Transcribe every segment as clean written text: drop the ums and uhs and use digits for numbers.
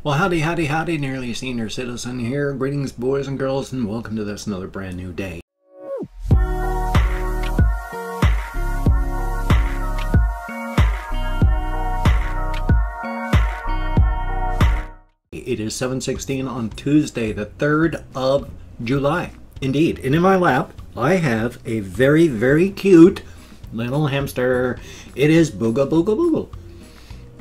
Well, howdy, howdy, howdy, nearly senior citizen here. Greetings, boys and girls, and welcome to this another brand new day. It is 7:16 on Tuesday, the 3rd of July. Indeed, and in my lap, I have a very, very cute little hamster. It is Booga Booga Booga.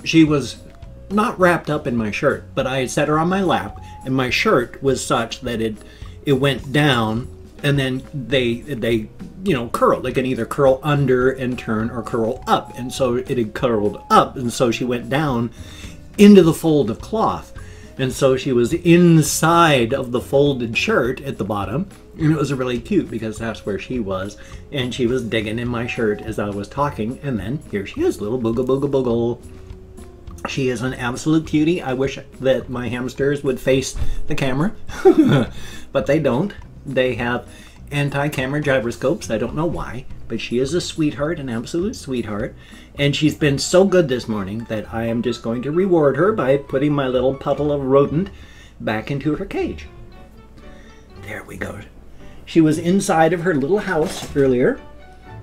She was not wrapped up in my shirt, but I had set her on my lap, and my shirt was such that it went down, and then they curl. They can either curl under and turn or curl up, and so it had curled up, and so she went down into the fold of cloth, and so she was inside of the folded shirt at the bottom, and it was really cute because that's where she was, and she was digging in my shirt as I was talking, and then here she is, little Booga Booga Booga. She is an absolute cutie. I wish that my hamsters would face the camera, but they don't. They have anti-camera gyroscopes. I don't know why, but she is a sweetheart, an absolute sweetheart. And she's been so good this morning that I am just going to reward her by putting my little puddle of rodent back into her cage. There we go. She was inside of her little house earlier.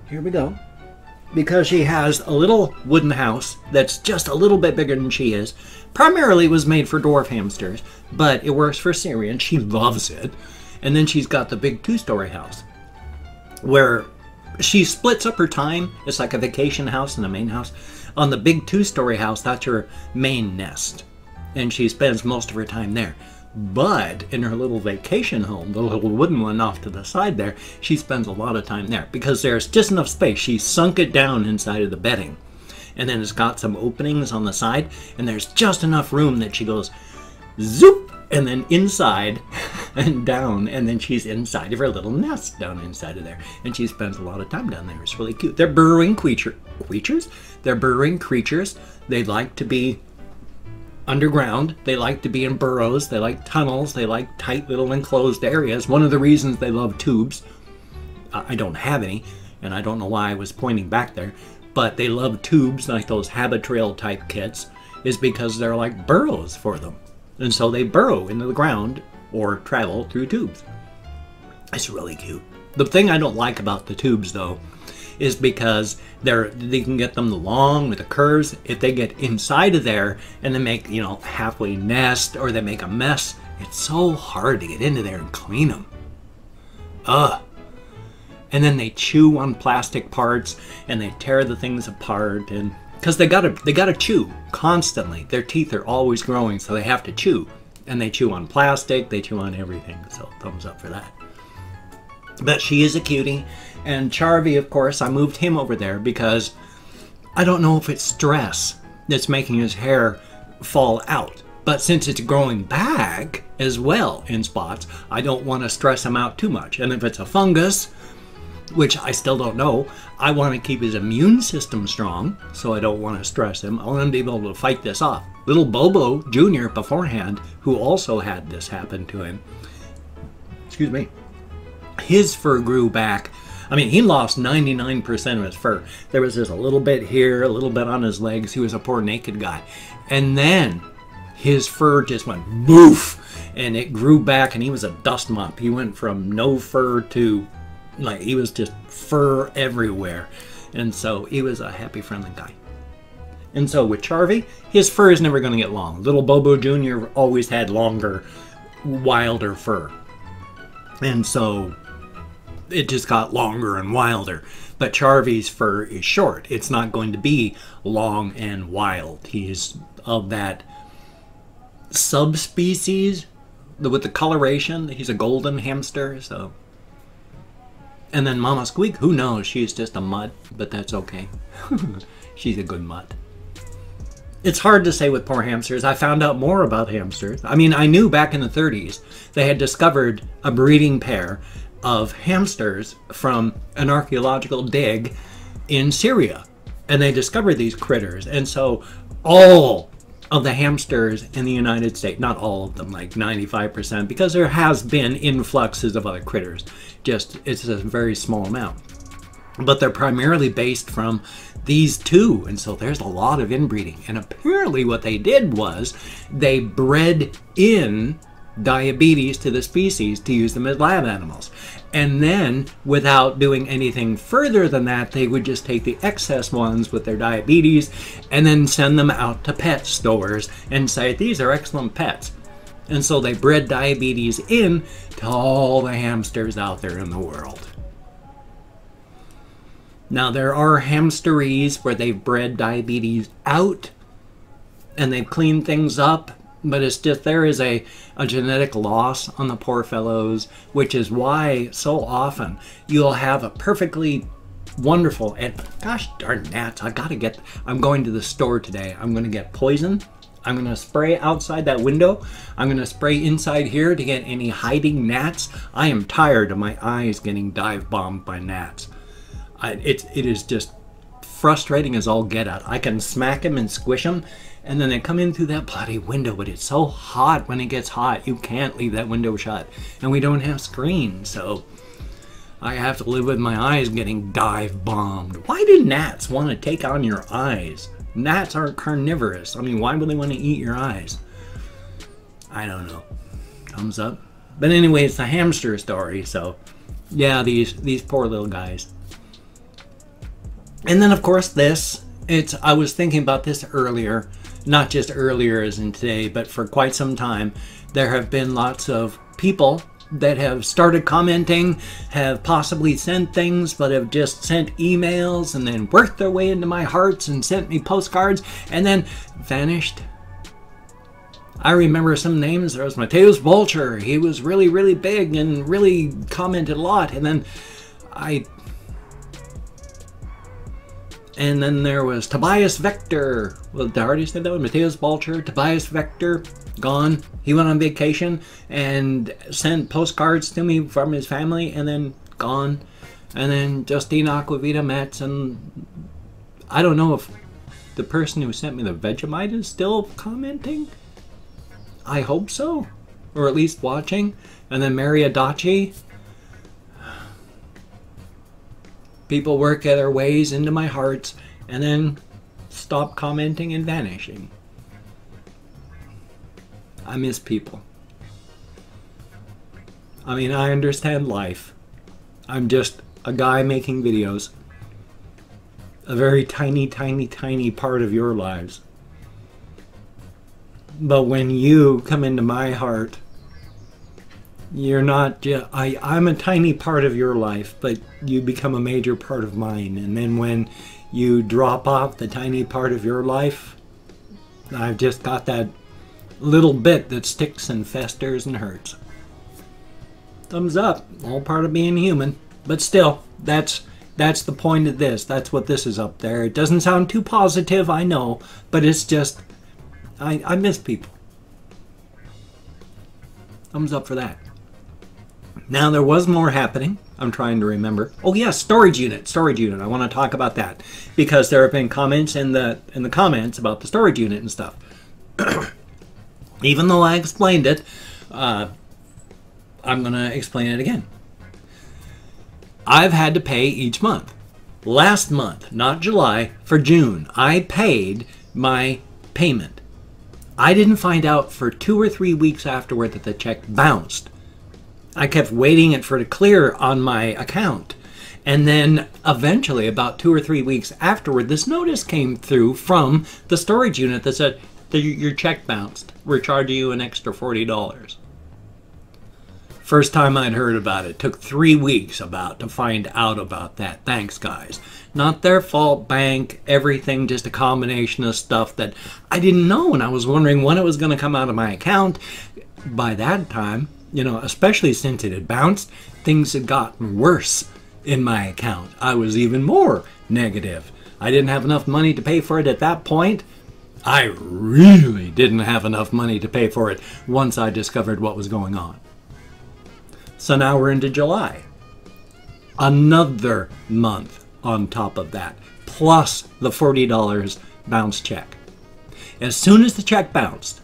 Here we go. Because she has a little wooden house that's just a little bit bigger than she is. Primarily it was made for dwarf hamsters, but it works for Syrian. She loves it. And then she's got the big 2-story house where she splits up her time. It's like a vacation house and a main house. On the big 2-story house, that's her main nest. And she spends most of her time there. But in her little vacation home, the little wooden one off to the side there, she spends a lot of time there because there's just enough space. She sunk it down inside of the bedding. And then it's got some openings on the side, and there's just enough room that she goes zoop, and then inside and down, and then she's inside of her little nest down inside of there. And she spends a lot of time down there. It's really cute. They're burrowing creatures. They're burrowing creatures. They like to be underground. They like to be in burrows. They like tunnels. They like tight little enclosed areas. One of the reasons they love tubes, I don't have any, and I don't know why I was pointing back there, but they love tubes like those Habitrail type kits, is because they're like burrows for them. And so they burrow into the ground or travel through tubes. It's really cute. The thing I don't like about the tubes though is because they can get them long with the curves. If they get inside of there and they make, halfway nest or they make a mess, it's so hard to get into there and clean them. Ugh. And then they chew on plastic parts and they tear the things apart, and because they gotta chew constantly. Their teeth are always growing, so they have to chew. And they chew on plastic, they chew on everything. So thumbs up for that. But she is a cutie. And Charvy, of course, I moved him over there because I don't know if it's stress that's making his hair fall out. But since it's growing back as well in spots, I don't want to stress him out too much. And if it's a fungus, which I still don't know, I want to keep his immune system strong, so I don't want to stress him. I want him to be able to fight this off. Little Bobo Jr. beforehand, who also had this happen to him, excuse me, his fur grew back. I mean, he lost 99% of his fur. There was just a little bit here, a little bit on his legs. He was a poor naked guy. And then his fur just went boof, and it grew back, and he was a dust mop. He went from no fur to, like, he was just fur everywhere. And so he was a happy, friendly guy. And so with Charvy, his fur is never going to get long. Little Bobo Jr. always had longer, wilder fur. And so it just got longer and wilder. But Charvy's fur is short. It's not going to be long and wild. He's of that subspecies with the coloration. He's a golden hamster, so. And then Mama Squeak, who knows? She's just a mutt, but that's okay. She's a good mutt. It's hard to say with poor hamsters. I found out more about hamsters. I mean, I knew back in the 30s they had discovered a breeding pair of hamsters from an archaeological dig in Syria. And they discovered these critters. And so all of the hamsters in the United States, not all of them, like 95%, because there has been influxes of other critters. Just, it's a very small amount. but they're primarily based from these two, and so there's a lot of inbreeding. And apparently what they did was they bred in diabetes to the species to use them as lab animals, and then without doing anything further than that, they would just take the excess ones with their diabetes and then send them out to pet stores and say, these are excellent pets. And so they bred diabetes in to all the hamsters out there in the world. Now, there are hamsteries where they've bred diabetes out and they've cleaned things up, but it's just there is a genetic loss on the poor fellows, which is why so often you'll have a perfectly wonderful, and gosh darn gnats, I'm going to the store today. I'm going to get poison. I'm going to spray outside that window. I'm going to spray inside here to get any hiding gnats. I am tired of my eyes getting dive bombed by gnats. It is just frustrating as all get out. I can smack them and squish them, and then they come in through that bloody window, but it's so hot when it gets hot, you can't leave that window shut. And we don't have screens, so I have to live with my eyes getting dive bombed. Why do gnats want to take on your eyes? Gnats are carnivorous. I mean, why would they want to eat your eyes? I don't know. Thumbs up. But anyway, it's a hamster story, so yeah, these poor little guys. And then, of course, I was thinking about this earlier, not just earlier as in today, but for quite some time. There have been lots of people that have started commenting, have possibly sent things, but have just sent emails and then worked their way into my hearts and sent me postcards and then vanished. I remember some names. There was Mateus Vulture. He was really, really big and really commented a lot. And then there was Tobias Vector. Well, did I already say that one? Mateus Vulture, Tobias Vector, gone. He went on vacation and sent postcards to me from his family and then gone. And then Justine Aquavita Metz, and I don't know if the person who sent me the Vegemite is still commenting. I hope so. Or at least watching. And then Mary Adachi. People work their ways into my hearts and then stop commenting and vanishing. I miss people. I mean, I understand life. I'm just a guy making videos. A very tiny, tiny, tiny part of your lives. But when you come into my heart, you're not just, I'm a tiny part of your life, but you become a major part of mine. And then when you drop off the tiny part of your life, I've just got that little bit that sticks and festers and hurts. Thumbs up, all part of being human. But still, that's the point of this. That's what this is up there. It doesn't sound too positive, I know, but it's just, I miss people. Thumbs up for that. Now, there was more happening. I'm trying to remember. Oh, yeah, storage unit. I want to talk about that because there have been comments in the comments about the storage unit and stuff. Even though I explained it, I'm going to explain it again. I've had to pay each month. Last month, not July, for June, I paid my payment. I didn't find out for 2 or 3 weeks afterward that the check bounced. I kept waiting for it to clear on my account. And then eventually, about 2 or 3 weeks afterward, this notice came through from the storage unit that said, your check bounced. We're charging you an extra $40. First time I'd heard about it. Took 3 weeks to find out about that. Thanks, guys. Not their fault, bank, everything, just a combination of stuff that I didn't know, and I was wondering when it was going to come out of my account. By that time, you know, especially since it had bounced, things had gotten worse in my account. I was even more negative. I didn't have enough money to pay for it at that point. I really didn't have enough money to pay for it once I discovered what was going on. So now we're into July. Another month on top of that, plus the $40 bounce check. As soon as the check bounced,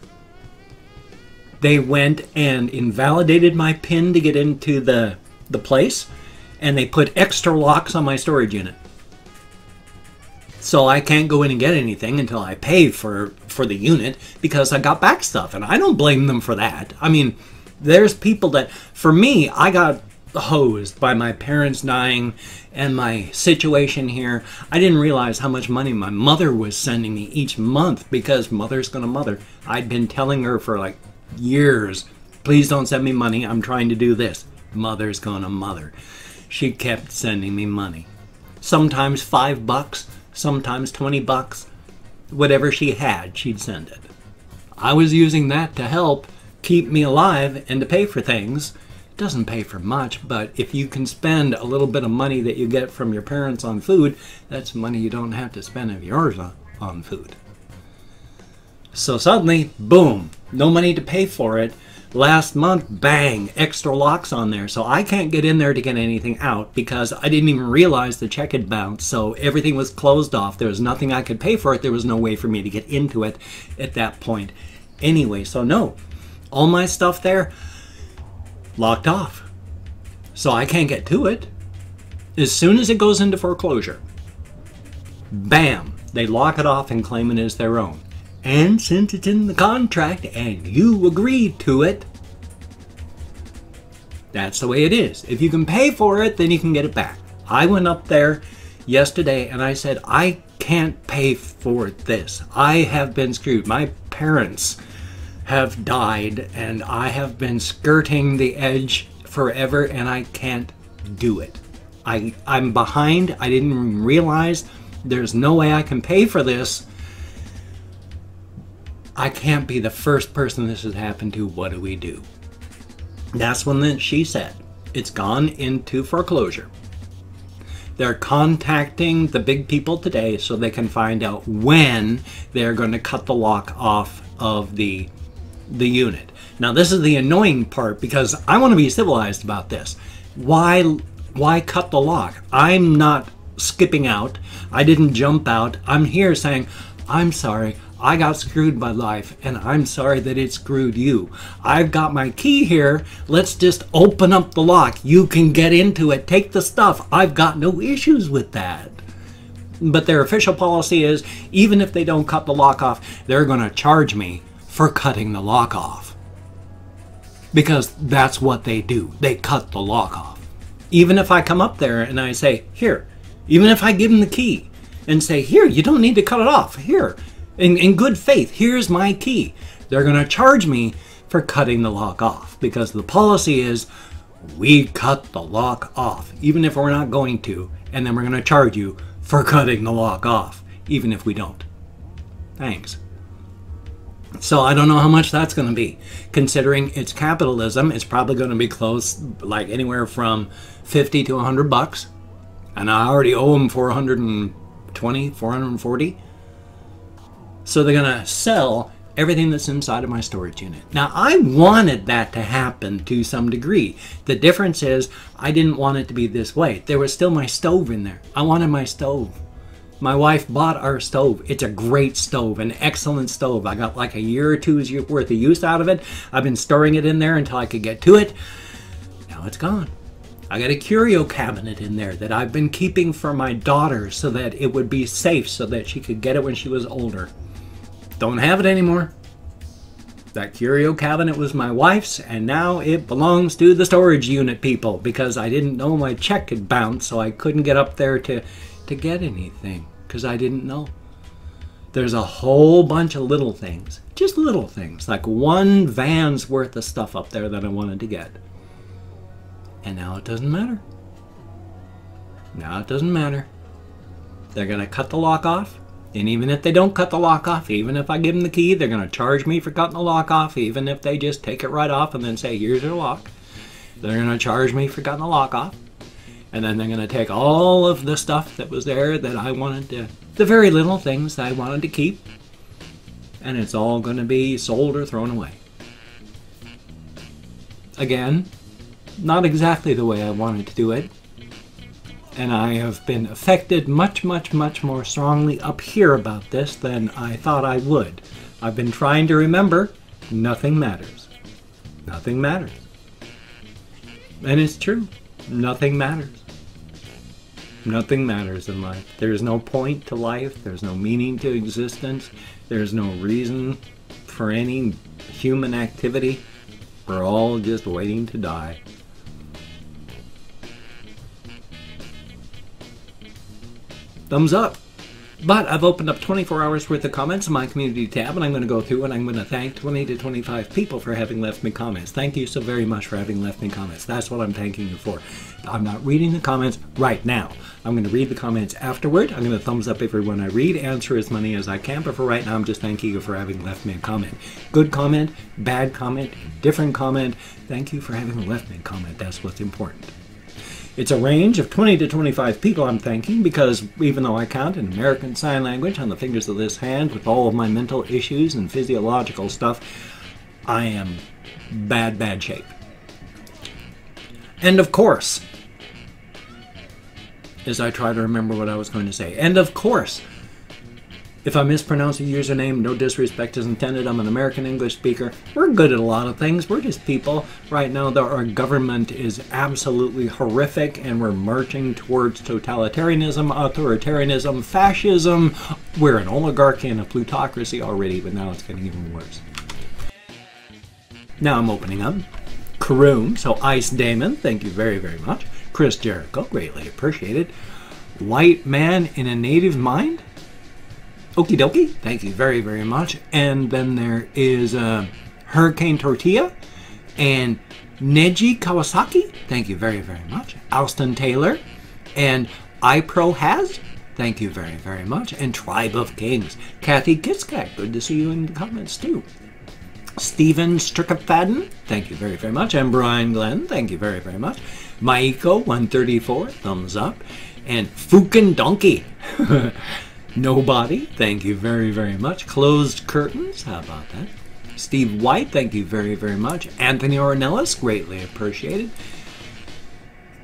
they went and invalidated my PIN to get into the place. and they put extra locks on my storage unit. So I can't go in and get anything until I pay for the unit because I got back stuff, and I don't blame them for that. I mean, there's people that, for me, I got hosed by my parents dying and my situation here. I didn't realize how much money my mother was sending me each month because mother's gonna mother. I'd been telling her for like years, please don't send me money, I'm trying to do this. Mother's gonna mother. She kept sending me money. Sometimes $5, sometimes $20. Whatever she had, she'd send it. I was using that to help keep me alive and to pay for things. It doesn't pay for much, but if you can spend a little bit of money that you get from your parents on food, that's money you don't have to spend of yours on food. So suddenly, boom, no money to pay for it. Last month, bang, extra locks on there. So I can't get in there to get anything out because I didn't even realize the check had bounced. So everything was closed off. There was nothing I could pay for it. There was no way for me to get into it at that point. Anyway, so no, all my stuff there, locked off. So I can't get to it. As soon as it goes into foreclosure, bam, they lock it off and claim it as their own. And since it's in the contract and you agreed to it, that's the way it is. If you can pay for it, then you can get it back. I went up there yesterday and I said, I can't pay for this. I have been screwed. My parents have died and I have been skirting the edge forever and I can't do it. I'm behind. I didn't even realize there's no way I can pay for this. I can't be the first person this has happened to. What do we do? That's when she said, it's gone into foreclosure. They're contacting the big people today so they can find out when they're going to cut the lock off of the unit. Now this is the annoying part because I want to be civilized about this. Why cut the lock? I'm not skipping out. I didn't jump out. I'm here saying, I'm sorry. I got screwed by life, and I'm sorry that it screwed you. I've got my key here. Let's just open up the lock. You can get into it. Take the stuff. I've got no issues with that. But their official policy is, even if they don't cut the lock off, they're going to charge me for cutting the lock off. Because that's what they do. They cut the lock off. Even if I come up there and I say, here, even if I give them the key and say, here, you don't need to cut it off. Here. In good faith, here's my key. They're going to charge me for cutting the lock off because the policy is we cut the lock off, even if we're not going to, and then we're going to charge you for cutting the lock off, even if we don't. Thanks. So I don't know how much that's going to be. Considering it's capitalism, it's probably going to be close, like anywhere from $50 to $100. And I already owe them $420, $440. So they're going to sell everything that's inside of my storage unit. Now, I wanted that to happen to some degree. The difference is I didn't want it to be this way. There was still my stove in there. I wanted my stove. My wife bought our stove. It's a great stove, an excellent stove. I got like a year or two's worth of use out of it. I've been storing it in there until I could get to it. Now it's gone. I got a curio cabinet in there that I've been keeping for my daughter so that it would be safe so that she could get it when she was older. Don't have it anymore. That curio cabinet was my wife's and now it belongs to the storage unit people because I didn't know my check had bounced, so I couldn't get up there to get anything because I didn't know. There's a whole bunch of little things, just little things, like one van's worth of stuff up there that I wanted to get. And now it doesn't matter. Now it doesn't matter. They're going to cut the lock off. And even if they don't cut the lock off, even if I give them the key, they're going to charge me for cutting the lock off. Even if they just take it right off and then say, here's your lock. They're going to charge me for cutting the lock off. And then they're going to take all of the stuff that was there that I wanted to, the very little things that I wanted to keep. And it's all going to be sold or thrown away. Again, not exactly the way I wanted to do it. And I have been affected much, much, much more strongly up here about this than I thought I would. I've been trying to remember, nothing matters. Nothing matters. And it's true. Nothing matters. Nothing matters in life. There's no point to life. There's no meaning to existence. There's no reason for any human activity. We're all just waiting to die. Thumbs up. But I've opened up 24 hours worth of comments in my community tab, and I'm going to go through and I'm going to thank 20 to 25 people for having left me comments. Thank you so very much for having left me comments. That's what I'm thanking you for. I'm not reading the comments right now. I'm going to read the comments afterward. I'm going to thumbs up everyone I read, answer as many as I can, but for right now I'm just thanking you for having left me a comment. Good comment, bad comment, different comment. Thank you for having left me a comment. That's what's important. It's a range of 20 to 25 people I'm thanking because even though I count in American Sign Language on the fingers of this hand with all of my mental issues and physiological stuff, I am bad shape. And of course, as I try to remember what I was going to say, and of course, if I mispronounce a username, no disrespect is intended. I'm an American English speaker. We're good at a lot of things. We're just people. Right now, our government is absolutely horrific, and we're marching towards totalitarianism, authoritarianism, fascism. We're an oligarchy and a plutocracy already, but now it's getting even worse. Now I'm opening up. Karoom, so Ice Damon, thank you very, very much. Chris Jericho, greatly appreciated. White Man in a Native Mind? Okie dokie, thank you very, very much. And then there is Hurricane Tortilla and Neji Kawasaki. Thank you very, very much. Alston Taylor and iPro Has. Thank you very, very much. And Tribe of Kings. Kathy Kitzkat, good to see you in the comments too. Stephen Strickfadden, thank you very, very much. And Brian Glenn, thank you very, very much. Maiko 134, thumbs up. And Fukin Donkey. Nobody, thank you very, very much. Closed Curtains, how about that? Steve White, thank you very, very much. Anthony Ornelas, greatly appreciated.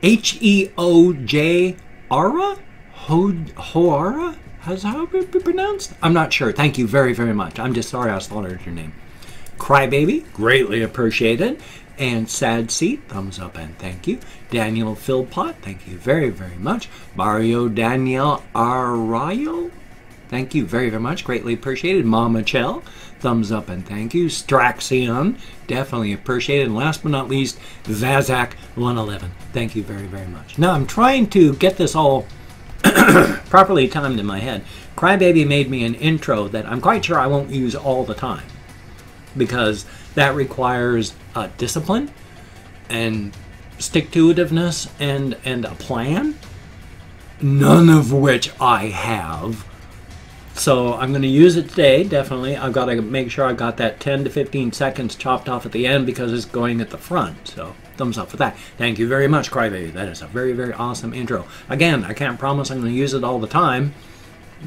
H-E-O-J Ara? Hoara? How would it be pronounced? I'm not sure. Thank you very, very much. I'm just sorry I slaughtered your name. Crybaby, greatly appreciated. And Sad Seat, thumbs up and thank you. Daniel Philpott, thank you very, very much. Mario Daniel Arroyo, thank you very, very much. Greatly appreciated. Mama Chell, thumbs up and thank you. Straxion, definitely appreciated. And last but not least, Vazak111, thank you very, very much. Now I'm trying to get this all properly timed in my head. Crybaby made me an intro that I'm quite sure I won't use all the time because that requires discipline and stick-to-itiveness and a plan, none of which I have. So I'm going to use it today, definitely. I've got to make sure I got that 10 to 15 seconds chopped off at the end because it's going at the front. So thumbs up for that. Thank you very much, Crybaby. That is a very, very awesome intro. Again, I can't promise I'm going to use it all the time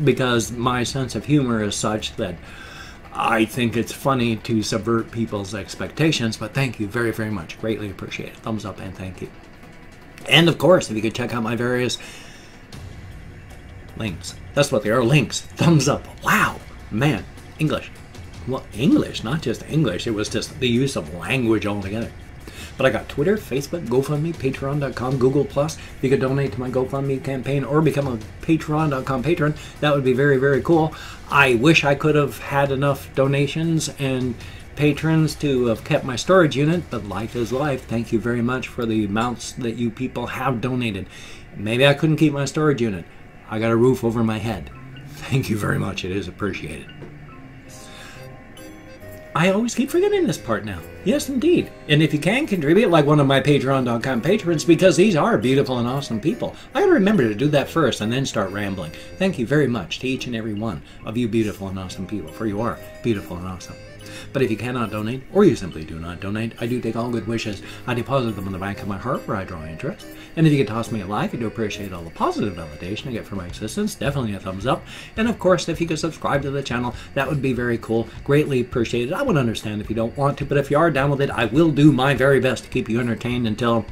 because my sense of humor is such that I think it's funny to subvert people's expectations, but thank you very, very much. Greatly appreciate it. Thumbs up and thank you. And of course, if you could check out my various links. That's what they are, links. Thumbs up. Wow. Man, English. Well, English, not just English. It was just the use of language altogether. But I got Twitter, Facebook, GoFundMe, Patreon.com, Google+. If you could donate to my GoFundMe campaign or become a Patreon.com patron, that would be very, very cool. I wish I could have had enough donations and patrons to have kept my storage unit, but life is life. Thank you very much for the amounts that you people have donated. Maybe I couldn't keep my storage unit. I got a roof over my head. Thank you very much. It is appreciated. I always keep forgetting this part now. Yes, indeed. And if you can contribute, like one of my Patreon.com patrons, because these are beautiful and awesome people, I gotta remember to do that first and then start rambling. Thank you very much to each and every one of you beautiful and awesome people, for you are beautiful and awesome. But if you cannot donate, or you simply do not donate, I do take all good wishes. I deposit them in the bank of my heart where I draw interest. And if you could toss me a like, I do appreciate all the positive validation I get for my existence. Definitely a thumbs up. And of course, if you could subscribe to the channel, that would be very cool. Greatly appreciated. I would understand if you don't want to, but if you are down with it, I will do my very best to keep you entertained until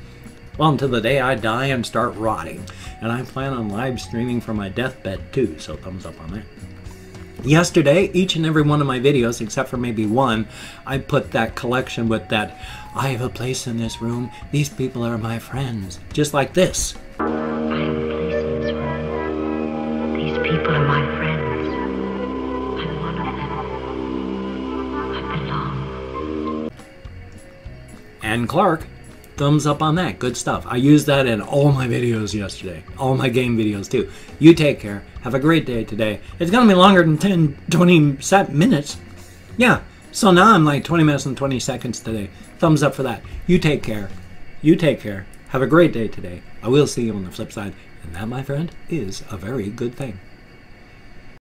the day I die and start rotting. And I plan on live streaming from my deathbed too, so thumbs up on that. Yesterday, each and every one of my videos, except for maybe one, I put that collection with that, I have a place in this room, these people are my friends, just like this. I have a place in this room. And Clark, thumbs up on that. Good stuff. I used that in all my videos yesterday. All my game videos too. You take care. Have a great day today. It's going to be longer than 10, 20 minutes. Yeah. So now I'm like 20 minutes and 20 seconds today. Thumbs up for that. You take care. You take care. Have a great day today. I will see you on the flip side. And that, my friend, is a very good thing.